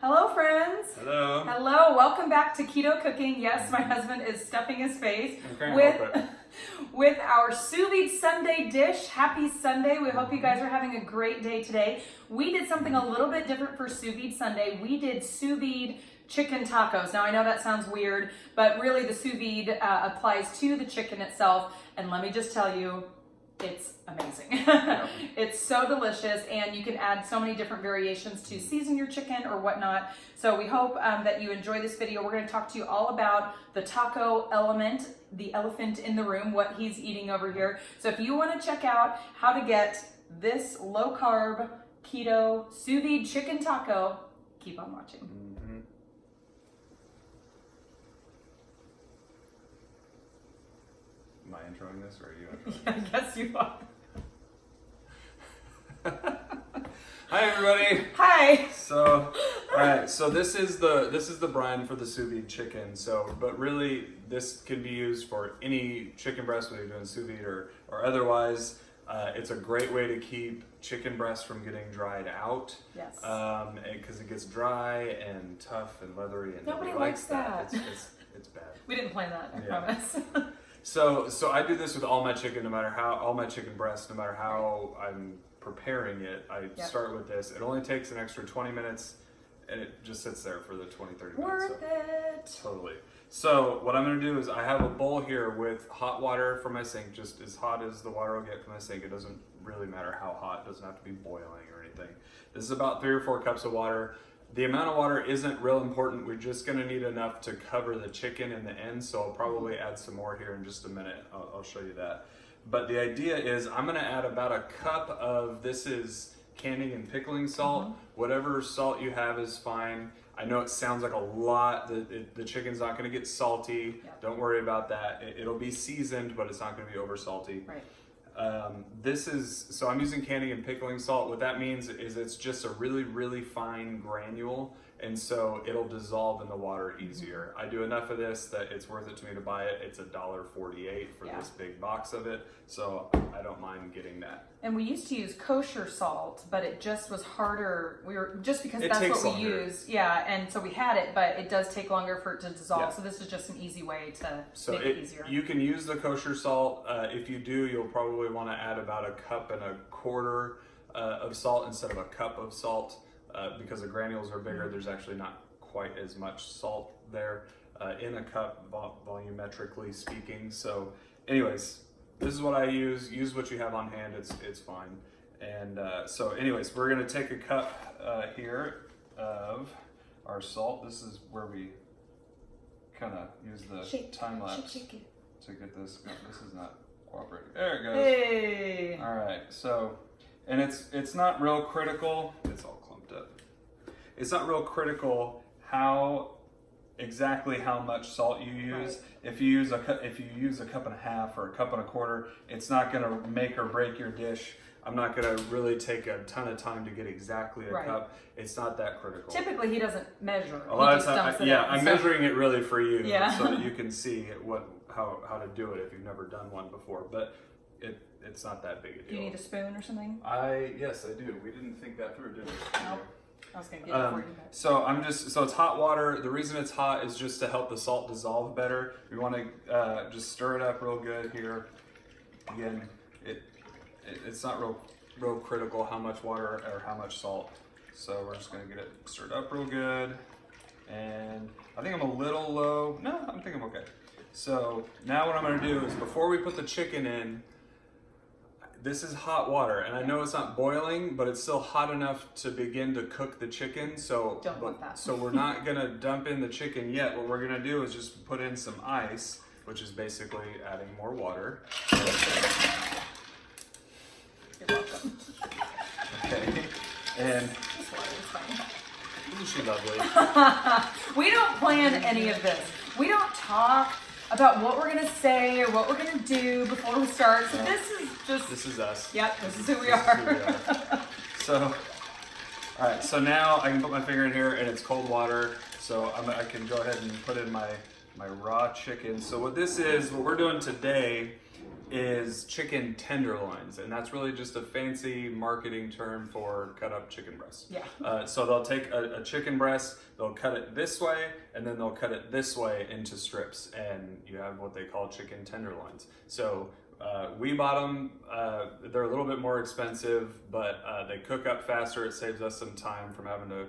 Hello, friends. Hello. Hello. Welcome back to Keto Cooking. Yes, my husband is stuffing his face with our Sous Vide Sunday dish. Happy Sunday. We hope you guys are having a great day today. We did something a little bit different for Sous Vide Sunday. We did sous vide chicken tacos. Now, I know that sounds weird, but really the sous vide applies to the chicken itself. And let me just tell you, it's amazing. It's so delicious, and you can add so many different variations to season your chicken or whatnot. So we hope that you enjoy this video. We're going to talk to you all about the taco element, the elephant in the room, what he's eating over here. So if you want to check out how to get this low carb keto sous vide chicken taco, keep on watching. Am I introing this, or are you introing Yeah, I guess you are. Hi everybody. Hi. So, all right. So this is the brine for the sous vide chicken. So, but really, this can be used for any chicken breast, whether you're doing sous vide or otherwise. It's a great way to keep chicken breast from getting dried out. Yes. Because it gets dry and tough and leathery, and Nobody likes that. It's bad. We didn't plan that, I promise. So I do this with all my chicken, all my chicken breasts, no matter how I'm preparing it. I start with this. It only takes an extra 20 minutes, and it just sits there for the 20, 30 minutes. Worth it. Totally. So what I'm going to do is I have a bowl here with hot water from my sink, just as hot as the water will get from my sink. It doesn't really matter how hot. It doesn't have to be boiling or anything. This is about 3 or 4 cups of water. The amount of water isn't real important. We're just going to need enough to cover the chicken in the end, so I'll probably add some more here in just a minute. I'll show you that. But the idea is I'm going to add about a cup of, this is canning and pickling salt. Whatever salt you have is fine. I know it sounds like a lot. The chicken's not going to get salty. Don't worry about that. It'll be seasoned, but it's not going to be over salty. Right. So I'm using canning and pickling salt. What that means is it's just a really, really fine granule, and so it'll dissolve in the water easier. I do enough of this that it's worth it to me to buy it. It's $1.48 for this big box of it, so I don't mind getting that. And we used to use kosher salt, but it just was harder. Just because that's what we use. Yeah, and so we had it, but it does take longer for it to dissolve. Yeah. So this is just an easy way to make it easier. You can use the kosher salt. If you do, you'll probably want to add about 1.25 cups of salt instead of a cup of salt, because the granules are bigger. There's actually not quite as much salt there in a cup, volumetrically speaking. So anyways, this is what I use. Use what you have on hand. It's fine. And so anyways, we're going to take a cup here of our salt. This is where we kind of use the time lapse to get this. No, this is not cooperating. There it goes. Hey. All right. So, and it's not real critical. It's all clumped up. It's not real critical exactly how much salt you use. Right. If you use a 1.5 cups or 1.25 cups, it's not going to make or break your dish. I'm not going to really take a ton of time to get exactly a cup. It's not that critical. Typically, he doesn't measure. A lot of times, I'm measuring it really for you, so that you can see how to do it if you've never done one before. But it's not that big a deal. Do you need a spoon or something? Yes, I do. We didn't think that through, did we? Nope. I was gonna get it for you. So it's hot water. The reason it's hot is just to help the salt dissolve better. We want to just stir it up real good here. Again, it's not real critical how much water or how much salt. So we're just gonna get it stirred up real good. And I think I'm a little low. No, I think I'm okay. So now what I'm gonna do is, before we put the chicken in, this is hot water, and I know it's not boiling, but it's still hot enough to begin to cook the chicken. So don't want that. So we're not gonna dump in the chicken yet. What we're gonna do is just put in some ice, which is basically adding more water. You're welcome. Okay, and This water is fine. isn't she lovely? We don't plan any of this. We don't talk about what we're gonna say or what we're gonna do before we start. So this is us. Yep, this is who we are. So, all right. So now I can put my finger in here, and it's cold water. So I can go ahead and put in my raw chicken. So what we're doing today, is chicken tenderloins, and that's really just a fancy marketing term for cut up chicken breast. Yeah. So they'll take a chicken breast, they'll cut it this way, and then they'll cut it this way into strips, and you have what they call chicken tenderloins. So we bought them. They're a little bit more expensive, but they cook up faster. It saves us some time from having to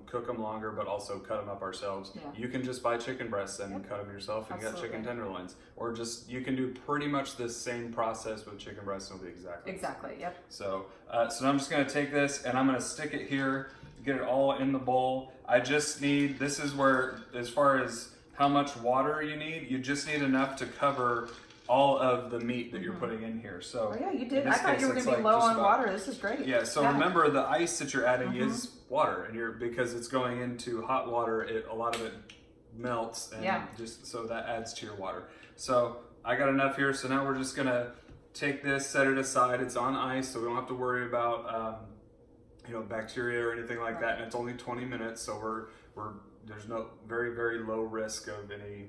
cook them longer, but also cut them up ourselves. Yeah. You can just buy chicken breasts and Yep. cut them yourself, and you got Absolutely. chicken tenderloins. Or just, you can do pretty much the same process with chicken breasts, and it'll be exactly the same. Exactly. Yep. So now I'm just gonna take this and I'm gonna stick it here, get it all in the bowl. I just need, this is where, as far as how much water you need, you just need enough to cover all of the meat that you're putting in here. So Oh yeah, you in did. I this thought case, you were it's going to be like low just on about- water. This is great. Yeah, so remember the ice that you're adding is water, and because it's going into hot water, a lot of it melts, and just so that adds to your water. So I got enough here, so now we're just gonna take this, set it aside. It's on ice, so we don't have to worry about bacteria or anything like that. And it's only 20 minutes, so there's no very low risk of any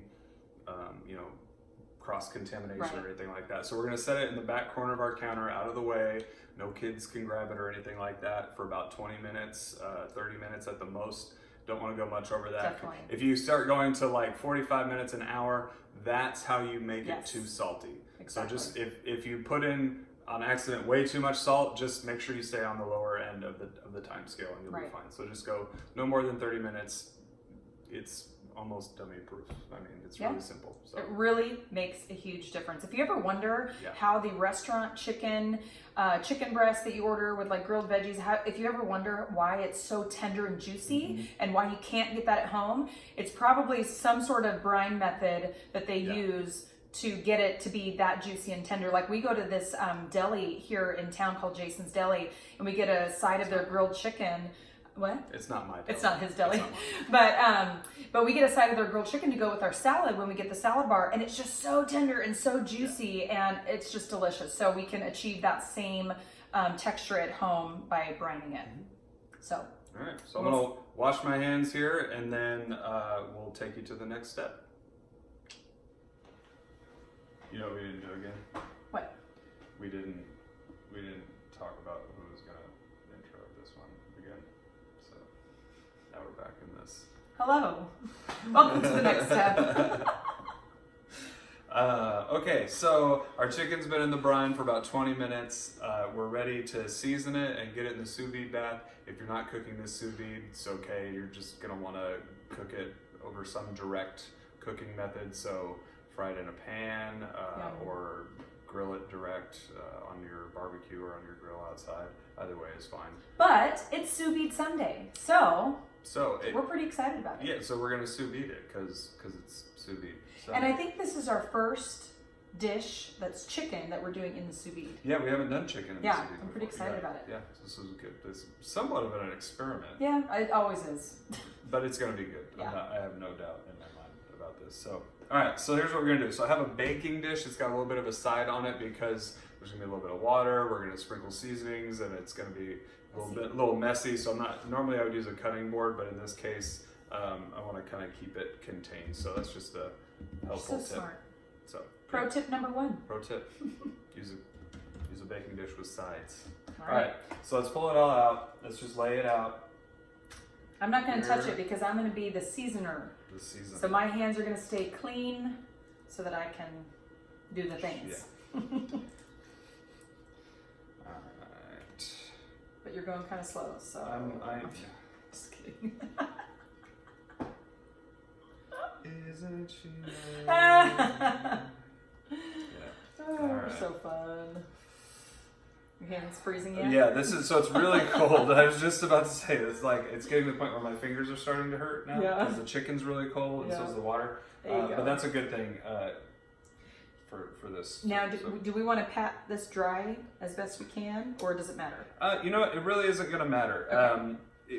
cross contamination or anything like that. So we're gonna set it in the back corner of our counter, out of the way. No kids can grab it or anything like that for about 20 minutes, 30 minutes at the most. Don't want to go much over that. Definitely. If you start going to like 45 minutes an hour, that's how you make it too salty. Exactly. So just if you put in on accident way too much salt, just make sure you stay on the lower end of the time scale, and you'll be fine. So just go no more than 30 minutes. It's almost dummy proof. I mean, it's really simple. So. It really makes a huge difference. If you ever wonder how the restaurant chicken breast that you order with like grilled veggies, if you ever wonder why it's so tender and juicy and why you can't get that at home, it's probably some sort of brine method that they use to get it to be that juicy and tender. Like we go to this deli here in town called Jason's Deli, and we get a side of their grilled chicken. What? It's not my deli. It's not his deli. But we get a side of their grilled chicken to go with our salad when we get the salad bar, and it's just so tender and so juicy, and it's just delicious. So we can achieve that same texture at home by brining it. So. All right. So I'm gonna wash my hands here, and then we'll take you to the next step. You know what we didn't do again? What? We didn't talk about who was gonna intro this one again. So now we're back in this. Hello. Welcome to the next step. Okay, so our chicken's been in the brine for about 20 minutes. We're ready to season it and get it in the sous vide bath. If you're not cooking this sous vide, it's okay. You're just gonna wanna cook it over some direct cooking method. So fry it in a pan or grill it direct on your barbecue or on your grill outside. Either way is fine. But it's Sous Vide Sunday, so we're pretty excited about it. Yeah, so we're gonna sous vide it because it's sous vide. So. And I think this is our first dish that's chicken that we're doing in the sous vide. Yeah, we haven't done chicken in the sous vide I'm pretty before. excited about it. Yeah, this is good. It's somewhat of an experiment. Yeah, it always is. But it's gonna be good. Yeah. I have no doubt in my mind about this. So, all right, so here's what we're gonna do. So I have a baking dish. It's got a little bit of a side on it because there's gonna be a little bit of water. We're gonna sprinkle seasonings, and it's gonna be a little messy. So normally I would use a cutting board, but in this case, I want to kind of keep it contained. So that's just a helpful tip. Smart. So Pro tip number 1. Pro tip: use a baking dish with sides. All right. So let's pull it all out. Let's just lay it out. I'm not going to touch it because I'm going to be the seasoner. The season. So my hands are going to stay clean so that I can do the things. Yeah. All right. But you're going kind of slow, so. I'm just kidding. Isn't she? Yeah. Oh, Alright. so fun. Your hands freezing yet? Yeah, so it's really cold. I was just about to say, it's getting to the point where my fingers are starting to hurt now because the chicken's really cold and so is the water. There you go. But that's a good thing for this. Now, do we want to pat this dry as best we can, or does it matter? You know what? It really isn't going to matter. Okay.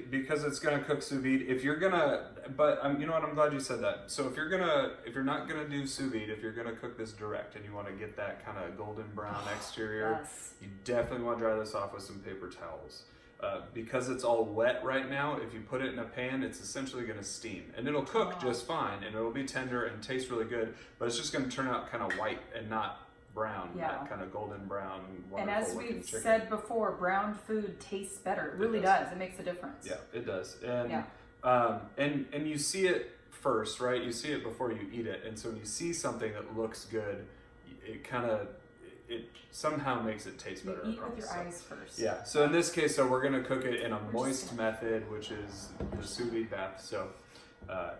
Because it's gonna cook sous vide. If you're gonna, you know what? I'm glad you said that. So if you're not gonna do sous vide, if you're gonna cook this direct and you want to get that kind of golden brown exterior, you definitely want to dry this off with some paper towels. Because it's all wet right now, if you put it in a pan, it's essentially gonna steam, and it'll cook just fine, and it'll be tender and taste really good. But it's just gonna turn out kind of white and not brown, Yeah. that kind of golden brown. And as looking we've chicken. said before, browned food tastes better. It really does. It makes a difference. Yeah, it does. And and you see it first, right? You see it before you eat it. And so when you see something that looks good, it somehow makes it taste better. You eat with your eyes first. Yeah. So in this case, we're going to cook it in a moist method, which is the sous vide bath. So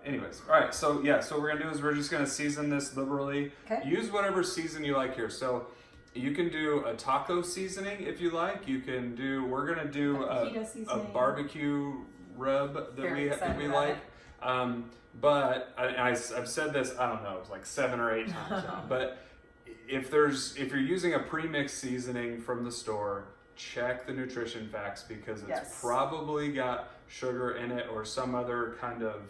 anyways, all right. So yeah, so what we're going to do is we're just going to season this liberally. Okay. Use whatever season you like here. So you can do a taco seasoning if you like. You can do, we're going to do a barbecue rub that we like. But I've said this, I don't know, it's like 7 or 8 times now. But if you're using a pre-mixed seasoning from the store, check the nutrition facts because it's probably got sugar in it or some other kind of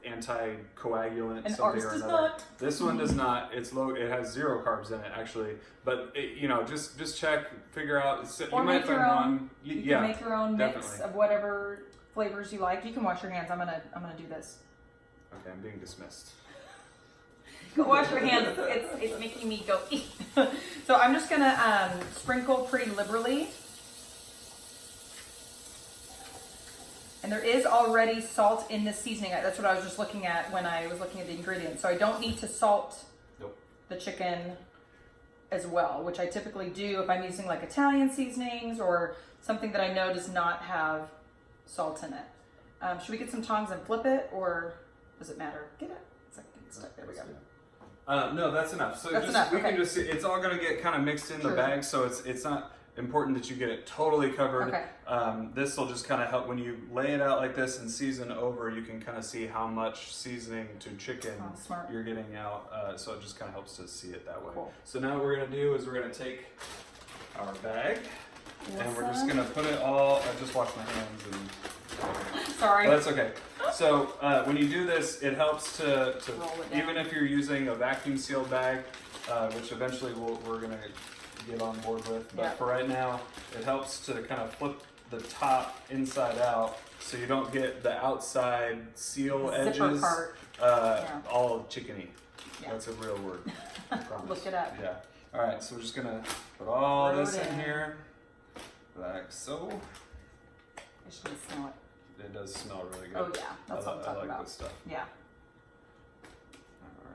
anticoagulant, and something ours or does another. not. This one does not. It's low. It has 0 carbs in it actually. But just check, figure out. Or you might make your find own. one. You can make your own mix of whatever flavors you like. You can wash your hands. I'm gonna do this. Okay, I'm being dismissed. Go wash your hands. It's making me go eat. So I'm just gonna sprinkle pretty liberally. And there is already salt in this seasoning. That's what I was just looking at when I was looking at the ingredients. So I don't need to salt the chicken as well, which I typically do if I'm using like Italian seasonings or something that I know does not have salt in it. Should we get some tongs and flip it, or does it matter? Get it. It's like getting stuck. There we go. No, that's enough. So that's enough. We can just, it's all going to get kind of mixed in the bag, so it's not important that you get it totally covered. Okay. This will just kind of help when you lay it out like this and season over. You can kind of see how much seasoning to chicken you're getting out. So it just kind of helps to see it that way. Cool. So now what we're going to do is we're going to take our bag and we're just going to put it all. I just washed my hands and. Sorry. Well, that's okay. So when you do this, it helps to roll it down. even if you're using a vacuum sealed bag, which eventually we're going to get on board with. But for right now, it helps to kind of flip the top inside out so you don't get the outside seal edges all chickeny. Yeah. That's a real word. I promise. Look it up. Yeah. All right, so we're just going to put all this in here like so. I should smell it. It does smell really good. Oh yeah, that's what I'm talking about. I like this stuff. Yeah.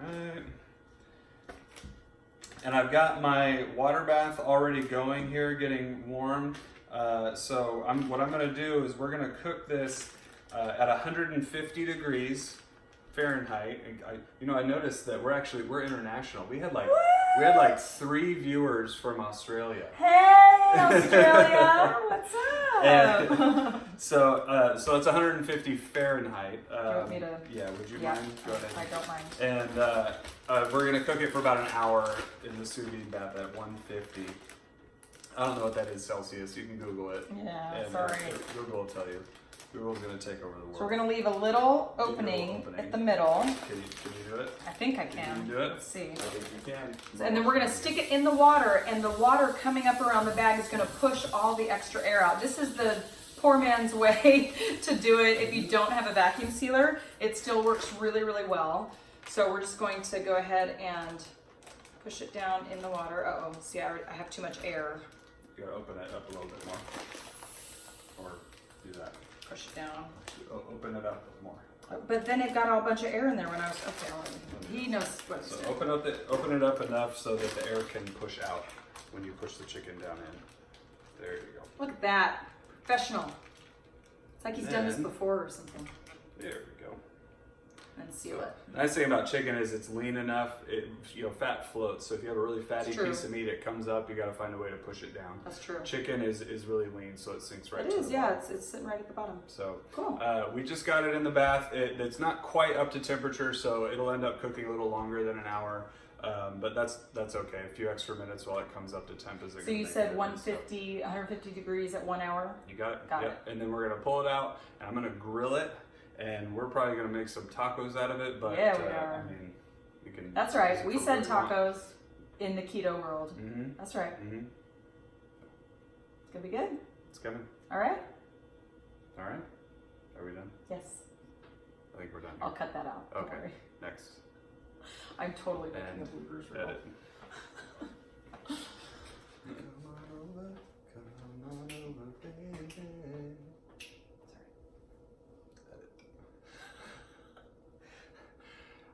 Alright. And I've got my water bath already going here, getting warm. So what I'm going to do is we're going to cook this at 150 degrees Fahrenheit. And I noticed that we're international. We had like 3 viewers from Australia. Hey, Australia! What's up? And so it's 150 Fahrenheit. Do you want me to? Yeah, would you mind? Go ahead. I don't mind. And we're gonna cook it for about an hour in the sous vide bath at 150. I don't know what that is Celsius. You can Google it. Yeah, and sorry. Google will tell you. Google's gonna take over the world. So we're gonna leave a little opening at the middle. Can you do it? I think I can. Can you do it? Let's see. I think you can. And then we're gonna stick it in the water, and the water coming up around the bag is gonna push all the extra air out. This is the poor man's way to do it. If you don't have a vacuum sealer, it still works really, really well. So we're just going to go ahead and push it down in the water. Uh-oh, see, I have too much air. You gotta open it up a little bit more. Or do that. Push it down. Open it up more. But then it got a bunch of air in there when I was, okay, he knows what So open it up enough so that the air can push out when you push the chicken down in. There you go. Look at that, professional. It's like he's done this before or something. There we go. And seal it. Nice thing about chicken is it's lean enough. Fat floats. So if you have a really fatty piece of meat, it comes up. You got to find a way to push it down. That's true. Chicken is really lean, so it sinks right. It is, yeah. It's sitting right at the bottom. So cool. We just got it in the bath. It's not quite up to temperature, so it'll end up cooking a little longer than an hour. But that's okay. A few extra minutes while it comes up to temp is. So you said 150 degrees at 1 hour. You got it. Got it. And then we're gonna pull it out, and I'm gonna grill it. And we're probably going to make some tacos out of it, but yeah, we are. I mean, we can. That's right. We said tacos in the keto world. Mm-hmm. That's right. Mm-hmm. It's going to be good. It's coming. All right. All right. Are we done? Yes. I think we're done. I'll cut that out. Okay. Next. I'm totally making a bloopers reel. Edit.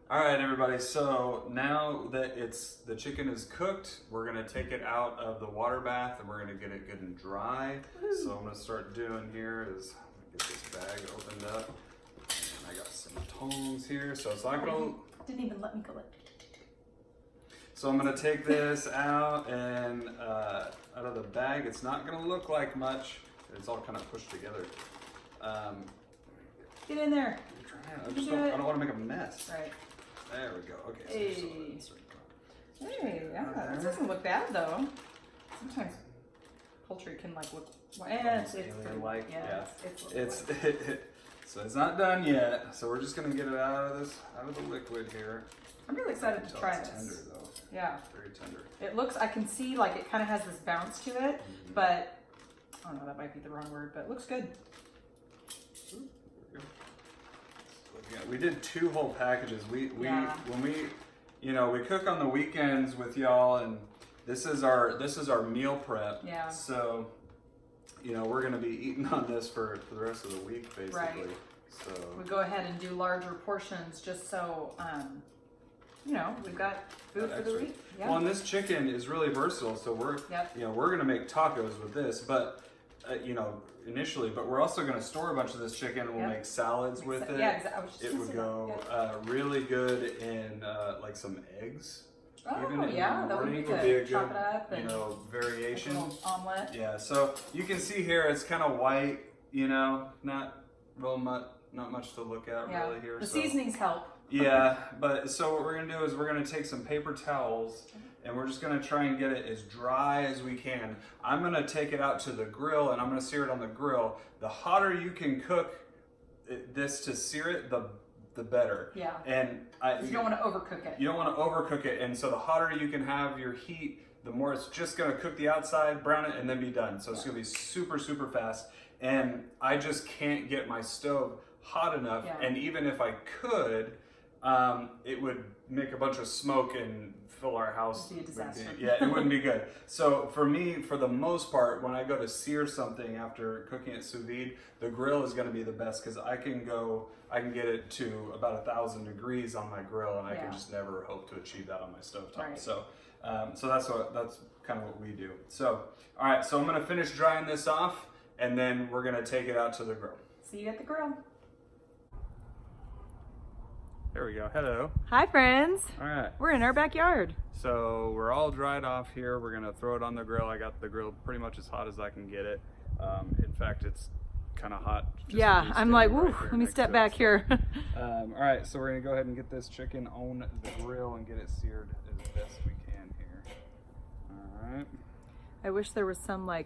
All right, everybody. So now that the chicken is cooked, we're gonna take it out of the water bath and we're gonna get it good and dry. Woo. So I'm gonna start doing here is get this bag opened up. And I got some tongs here, so it's not gonna. Didn't even let me go in. So I'm gonna take this out and out of the bag. It's not gonna look like much. It's all kind of pushed together. Get in there. I don't want to make a mess. Right. There we go. Okay. Hey. Hey, yeah. This doesn't look bad though. Sometimes poultry can like look. It's alien-like. Yeah. So it's not done yet. So we're just gonna get it out of the liquid here. I'm really excited to try this. Tender though. Yeah. Very tender. It looks. I can see like it kind of has this bounce to it, but I don't know. That might be the wrong word, but it looks good. We did 2 whole packages. When we cook on the weekends with y'all, and this is our meal prep. Yeah. So, we're gonna be eating on this for the rest of the week, basically. Right. So we go ahead and do larger portions just so we've got food for the week. Yeah. Well, and this chicken is really versatile, so we're gonna make tacos with this, but initially, but we're also going to store a bunch of this chicken. We'll make salads with it. Yeah, exactly. It would go really good in like some eggs. Oh, even in yeah, the that would be morning good. a good, Chop it up and variation. Like a little omelet. Yeah, so you can see here it's kind of white. Not much to look at really here. The seasonings help. Yeah, but so what we're gonna do is we're gonna take some paper towels and we're just gonna try and get it as dry as we can. I'm gonna take it out to the grill and I'm gonna sear it on the grill. The hotter you can cook this to sear it, the better. Yeah. And you don't want to overcook it. You don't want to overcook it, and so the hotter you can have your heat, the more it's just gonna cook the outside, brown it, and then be done. So it's gonna be super, super fast. And I just can't get my stove hot enough, and even if I could, it would make a bunch of smoke and fill our house. It'd be a disaster. It wouldn't be good. So for me, for the most part, when I go to sear something after cooking it sous vide, the grill is going to be the best because I can get it to about 1,000 degrees on my grill, and I can just never hope to achieve that on my stovetop. Right. So that's kind of what we do. So all right, so I'm going to finish drying this off, and then we're going to take it out to the grill. See you at the grill. There we go. Hello. Hi, friends. All right. We're in our backyard. So we're all dried off here. We're gonna throw it on the grill. I got the grill pretty much as hot as I can get it. In fact, it's kind of hot. Yeah, I'm like, woo, let me step back here. All right, so we're gonna go ahead and get this chicken on the grill and get it seared as best we can here. All right. I wish there was some like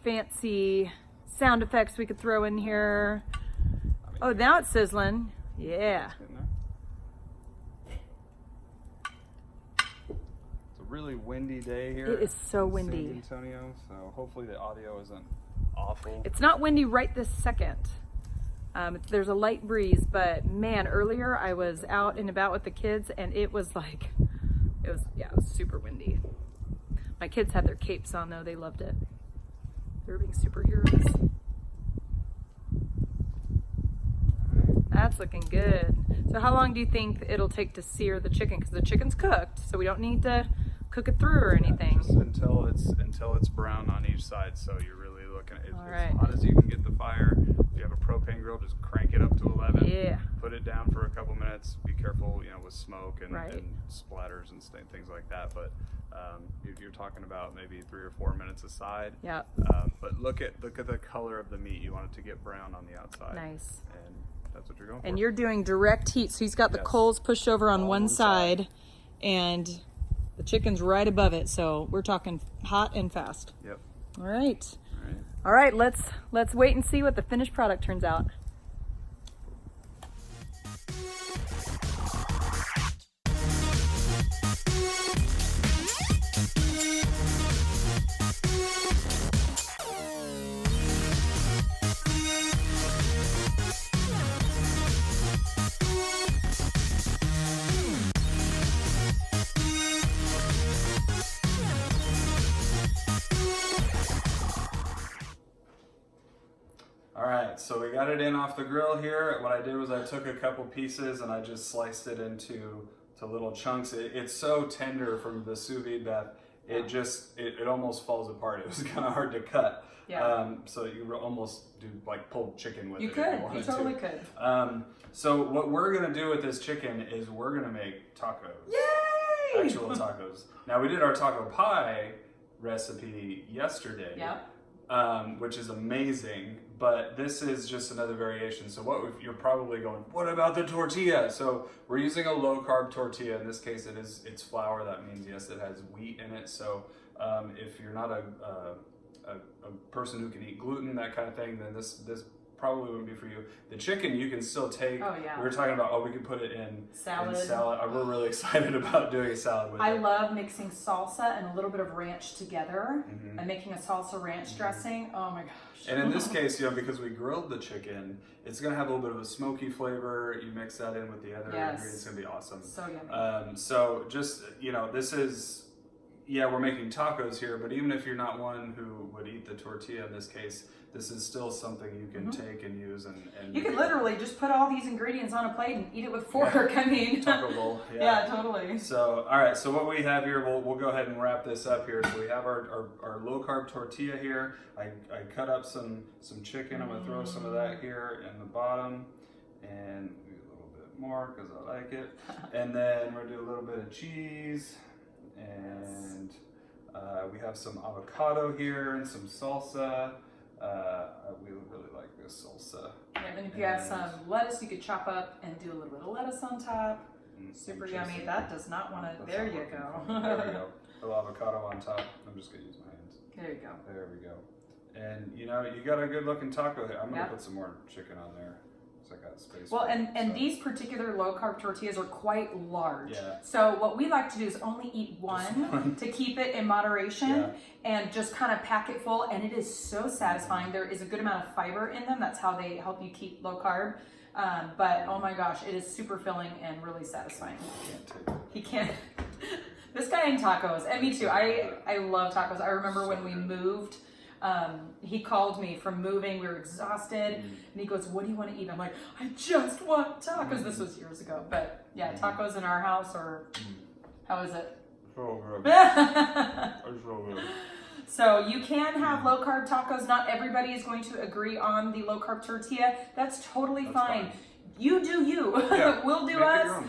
fancy sound effects we could throw in here. Oh, now it's sizzling. Yeah. It's a really windy day here. It is so in windy. San Antonio, so hopefully the audio isn't awful. It's not windy right this second. There's a light breeze, but man, earlier I was out and about with the kids and it was super windy. My kids had their capes on though. They loved it. They were being superheroes. That's looking good. So how long do you think it'll take to sear the chicken? Because the chicken's cooked, so we don't need to cook it through or anything. Just until it's brown on each side. So you're really looking at it right. as hot as you can get the fire. If you have a propane grill, just crank it up to 11. Yeah. Put it down for a couple minutes. Be careful, with smoke and splatters and things like that. But you're talking about maybe 3 or 4 minutes aside. Yeah. But look at the color of the meat. You want it to get brown on the outside. Nice. And that's what you're going for. And you're doing direct heat, so he's got the coals pushed over on one side, and the chicken's right above it. So we're talking hot and fast. Yep. All right. All right. Let's wait and see what the finished product turns out. All right, so we got it in off the grill here. What I did was I took a couple pieces and I just sliced it into little chunks. It's so tender from the sous vide that it almost falls apart. It was kind of hard to cut. Yeah. So you almost do like pulled chicken with you it. Could. You totally could. So what we're gonna do with this chicken is we're gonna make tacos. Yay! Actual tacos. Now we did our taco pie recipe yesterday. Yeah. Which is amazing, but this is just another variation. So you're probably going, what about the tortilla? So we're using a low carb tortilla. In this case, it's flour. That means yes, it has wheat in it. So if you're not a person who can eat gluten, that kind of thing, then this probably wouldn't be for you. The chicken you can still take. Oh yeah. We were talking about we could put it in salad. We're really excited about doing a salad with it. I love mixing salsa and a little bit of ranch together and making a salsa ranch dressing. Oh my gosh. And in this case, because we grilled the chicken, it's gonna have a little bit of a smoky flavor. You mix that in with the other ingredients, it's gonna be awesome. So yummy. So just this is. Yeah, we're making tacos here, but even if you're not one who would eat the tortilla in this case, this is still something you can take and use. And you could literally just put all these ingredients on a plate and eat it with a fork. Yeah. I mean, taco bowl. Yeah, totally. So, all right. So what we have here, we'll go ahead and wrap this up here. So we have our low carb tortilla here. I cut up some chicken. I'm gonna throw some of that here in the bottom, and maybe a little bit more because I like it. And then we're gonna do a little bit of cheese. And we have some avocado here and some salsa. We really like this salsa. Yeah, and if you have some lettuce, you could chop up and do a little bit of lettuce on top. Super yummy. That does not want to. There you go. There we go. A little avocado on top. I'm just gonna use my hands. There you go. There we go. And you got a good looking taco here. I'm gonna put some more chicken on there. I got space. Well, and these particular low carb tortillas are quite large. Yeah. So what we like to do is only eat one to keep it in moderation and just kind of pack it full. And it is so satisfying. There is a good amount of fiber in them. That's how they help you keep low carb. But oh my gosh, it is super filling and really satisfying. He can't. This guy in tacos, and me too. I love tacos. I remember when we moved. He called me from moving. We were exhausted, and he goes, "What do you want to eat?" I'm like, "I just want tacos." This was years ago, but yeah, tacos in our house. Or how is it? So good. It's so good. So you can have low carb tacos. Not everybody is going to agree on the low carb tortilla. That's totally fine. You do you. Yeah, We'll do us.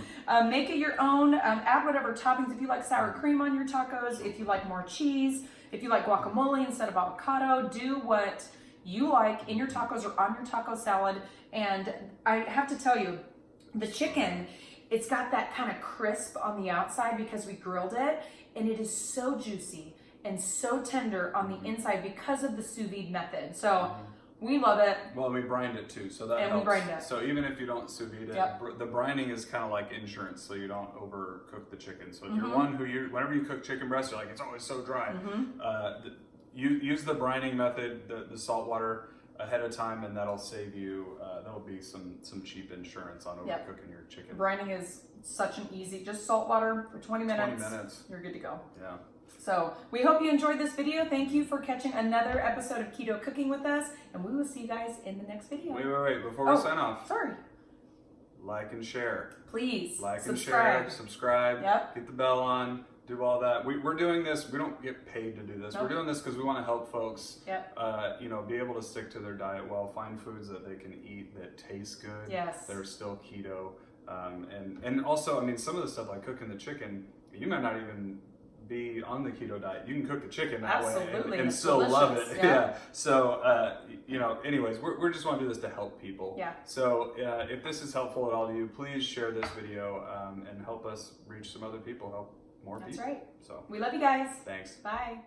Make it your own. Add whatever toppings. If you like sour cream on your tacos, if you like more cheese, if you like guacamole instead of avocado, do what you like in your tacos or on your taco salad. And I have to tell you, the chicken, it's got that kind of crisp on the outside because we grilled it, and it is so juicy and so tender on the inside because of the sous vide method. So we love it. Well, we brined it too, so that helps. And we brined it. So even if you don't sous vide it, the brining is kind of like insurance, so you don't overcook the chicken. So if you're one whenever you cook chicken breast, you're like, it's always so dry. You use the brining method, the salt water ahead of time, and that'll save you. That'll be some cheap insurance on overcooking your chicken. Brining is such an easy, just salt water for 20 minutes. 20 minutes. You're good to go. Yeah. So we hope you enjoyed this video. Thank you for catching another episode of Keto Cooking with us, and we will see you guys in the next video. Wait. Before we sign off. Sorry. Like and share. Please. Like and share. Subscribe. Yep. Get the bell on. Do all that. We're doing this. We don't get paid to do this. Nope. We're doing this because we want to help folks. Yep. Be able to stick to their diet well. Find foods that they can eat that taste good. Yes. That are still keto. And also, I mean, some of the stuff like cooking the chicken, you might not even be on the keto diet. You can cook the chicken that way and still love it. Yeah. So, anyways, we just want to do this to help people. Yeah. So if this is helpful at all to you, please share this video and help us reach some other people, help more people. That's right. So we love you guys. Thanks. Bye.